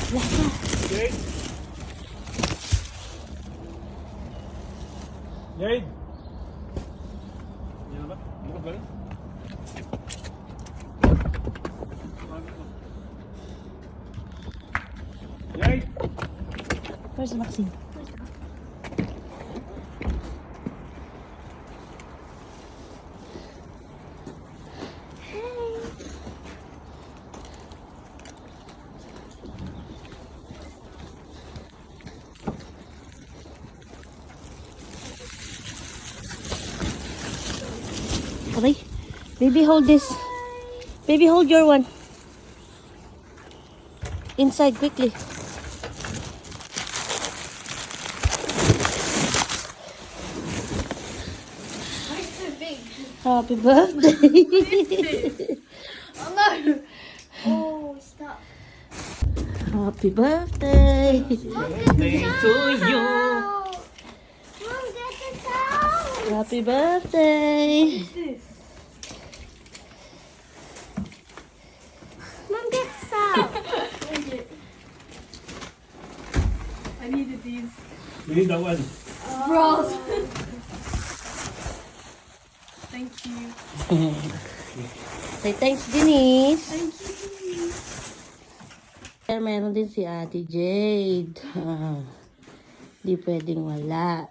Jade? Jade? Yan na ba? Bukod ba rin? Jade? Where's Maxine? Okay. Baby, hold this. Baby, hold your one. Inside, quickly. Happy birthday. Oh no! Oh, stop. Happy birthday. Birthday to you. Mom, get this out! Happy birthday. Mom, get this out! I needed these. You need that one. Bros. Thank you. Say thanks, Denise. Thank you. Meron din si Ate Jade. Di pwedeng wala.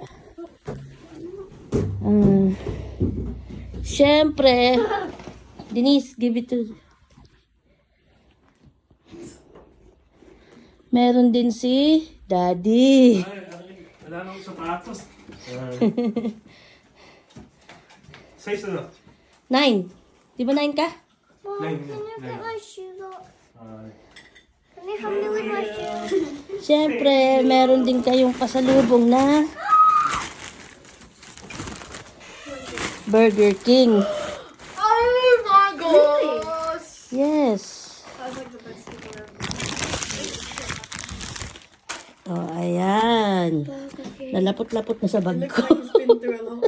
Siyempre, Denise, give it to... Meron din si Daddy. Wala nang sapatos. Size na. 9. Di ba 9 ka? Mom, Nine, can you nine. get my shoes off? Can you help me with my shoes? Siyempre, meron din kayong pasalubong na Burger King. Oh my gosh! Yes. That was like the best thing ever. Oh, ayan. Nalapot-lapot na sa bag Looks ko. like he's been through a lot.